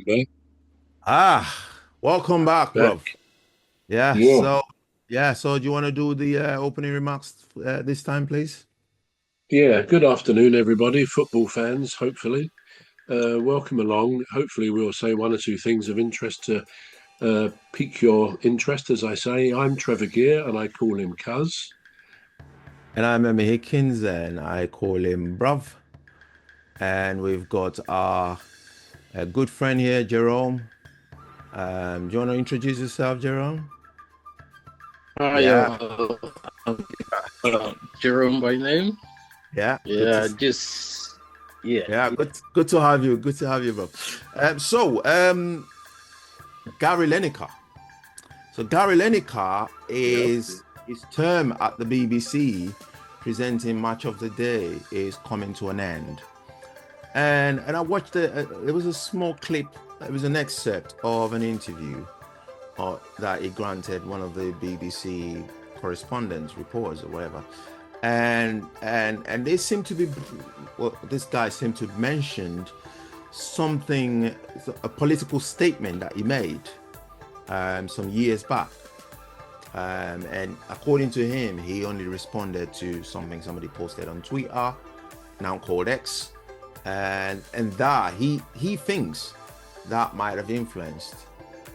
back. Welcome back, bro. Back. Yeah, Yeah. so so do you want to do the opening remarks this time, please? Yeah. Good afternoon, everybody. Football fans, hopefully. Welcome along. Hopefully, we'll say one or two things of interest to pique your interest, as I say. I'm Trevor Gear, and I call him Cuz. And I'm Emmy Hikins, and I call him bruv. And we've got our a good friend here, Jerome. Do you want to introduce yourself, Jerome? Hi, Yeah, I'm Jerome by name. yeah, Yeah, just yeah. yeah, good to have you. Good to have you, bro. Gary Lineker. So Gary Lineker Yeah. is his term at the BBC presenting Match of the Day is coming to an end. And I watched it was a small clip, it was an excerpt of an interview that he granted one of the BBC correspondents, reporters or whatever. And they seem to be well, this guy seemed to have mentioned something, a political statement that he made some years back. And according to him, he only responded to something somebody posted on Twitter, now called X, and that he thinks that might have influenced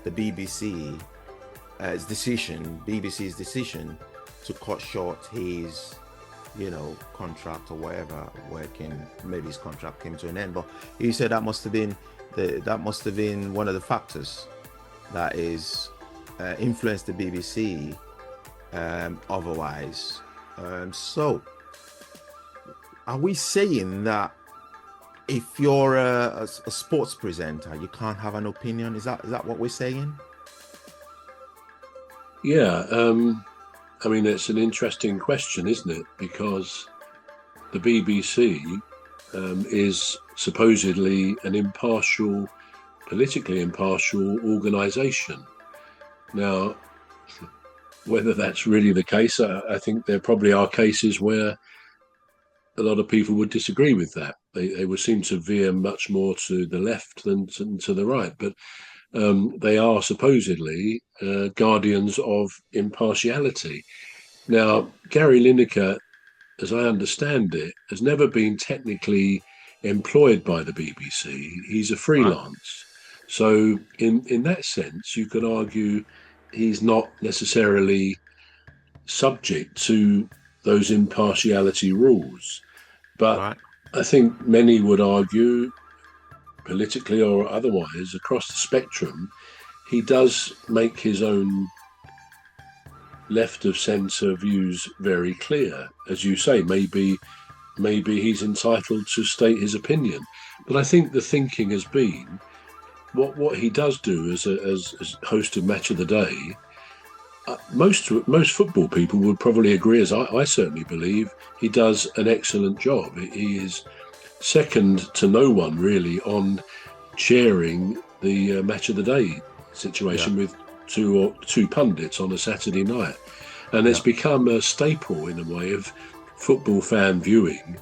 the BBC's decision to cut short his, contract or whatever, working. Maybe his contract came to an end, but he said that must have been one of the factors that is influenced the BBC otherwise. So, are we saying that if you're a sports presenter, you can't have an opinion? Is that what we're saying? Yeah. I mean, it's an interesting question, isn't it? Because the BBC is supposedly an impartial, politically impartial organisation. Now, whether that's really the case, I think there probably are cases where a lot of people would disagree with that. They would seem to veer much more to the left than to the right. But they are supposedly guardians of impartiality. Now, Gary Lineker, as I understand it, has never been technically employed by the BBC. He's a Right. freelance. So, in that sense, you could argue he's not necessarily subject to those impartiality rules. But Right. I think many would argue, politically or otherwise, across the spectrum, he does make his own left of centre views very clear. As you say, maybe he's entitled to state his opinion. But I think the thinking has been what he does do as host of Match of the Day. Most football people would probably agree, as I certainly believe, he does an excellent job. He is second to no one really on sharing the Match of the Day Yeah. situation with two pundits on a Saturday night, and it's Yeah. become a staple in a way of football fan viewing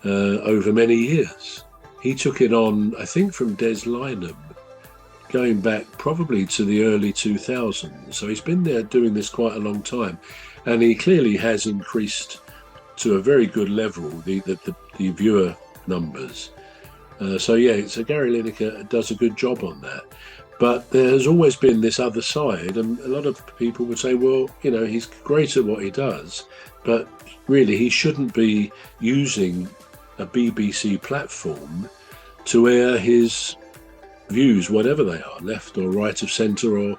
over many years. He took it on, I think, from Des Lynam, going back probably to the early 2000s. So he's been there doing this quite a long time, and he clearly has increased to a very good level the viewer numbers. So yeah, so Gary Lineker does a good job on that. But there has always been this other side, and a lot of people would say, well, he's great at what he does, but really he shouldn't be using a BBC platform to air his views, whatever they are, left or right of centre or.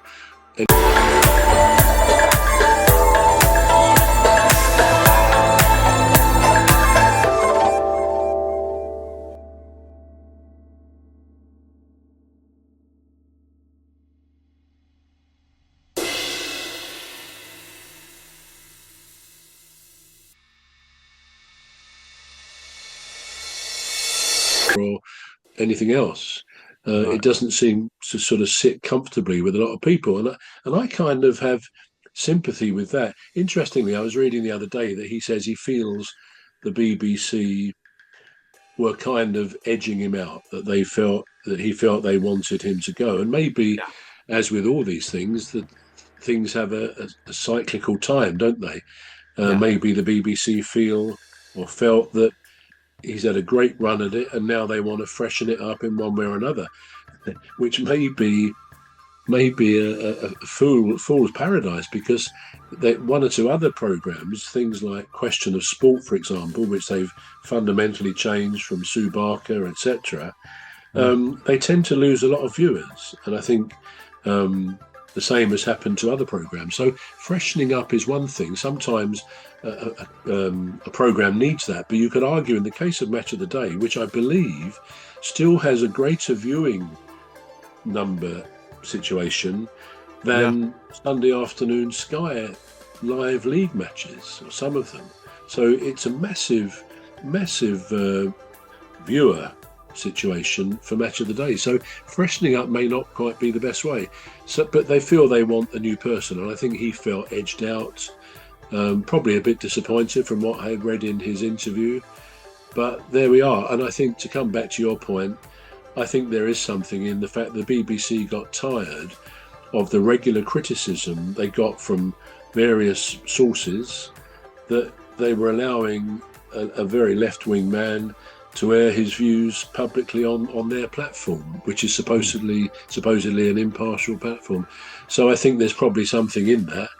Or anything else. It Right. doesn't seem to sort of sit comfortably with a lot of people, and I kind of have sympathy with that. Interestingly, I was reading the other day that he says he feels the BBC were kind of edging him out, that he felt they wanted him to go. And maybe, as with all these things, that things have a cyclical time, don't they? Maybe the BBC felt that he's had a great run at it, and now they want to freshen it up in one way or another, which may be a fool's paradise, because one or two other programs, things like Question of Sport, for example, which they've fundamentally changed from Sue Barker, etc., they tend to lose a lot of viewers. And I think the same has happened to other programs. So freshening up is one thing. Sometimes a program needs that, but you could argue in the case of Match of the Day, which I believe still has a greater viewing number situation than Sunday afternoon Sky live league matches, or some of them. So it's a massive viewer situation for Match of the Day. So freshening up may not quite be the best way. But they feel they want a new person, and I think he felt edged out, probably a bit disappointed from what I had read in his interview. But there we are. And I think, to come back to your point, I think there is something in the fact the BBC got tired of the regular criticism they got from various sources, that they were allowing a very left-wing man to air his views publicly on their platform, which is supposedly an impartial platform. So I think there's probably something in that.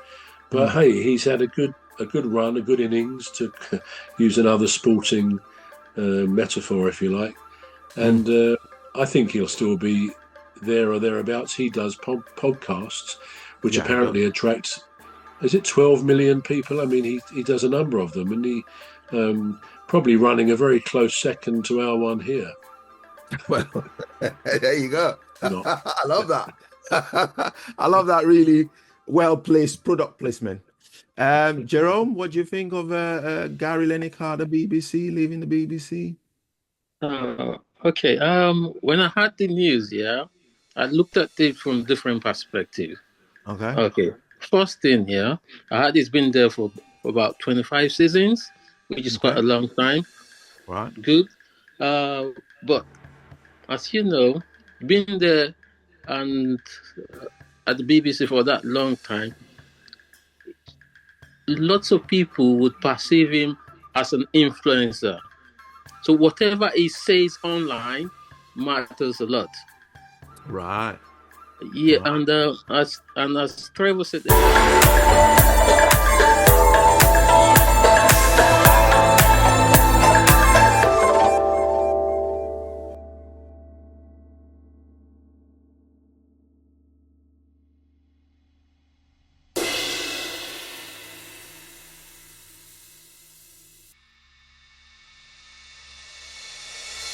But hey, he's had a good run, a good innings, to use another sporting metaphor, if you like. And I think he'll still be there or thereabouts. He does podcasts, which apparently attracts, is it 12 million people? I mean, he does a number of them, and he probably running a very close second to our one here. Well, there you go. I love that. I love that really well-placed product placement. Jerome, what do you think of Gary Lineker, the BBC, leaving the BBC? Okay. When I heard the news, I looked at it from different perspectives. Okay. First thing, I heard he's been there for about 25 seasons, which is quite a long time. Right. Good. But as you know, being there and at the BBC for that long time, lots of people would perceive him as an influencer. So whatever he says online matters a lot. Right. Yeah, right. And as Trevor said,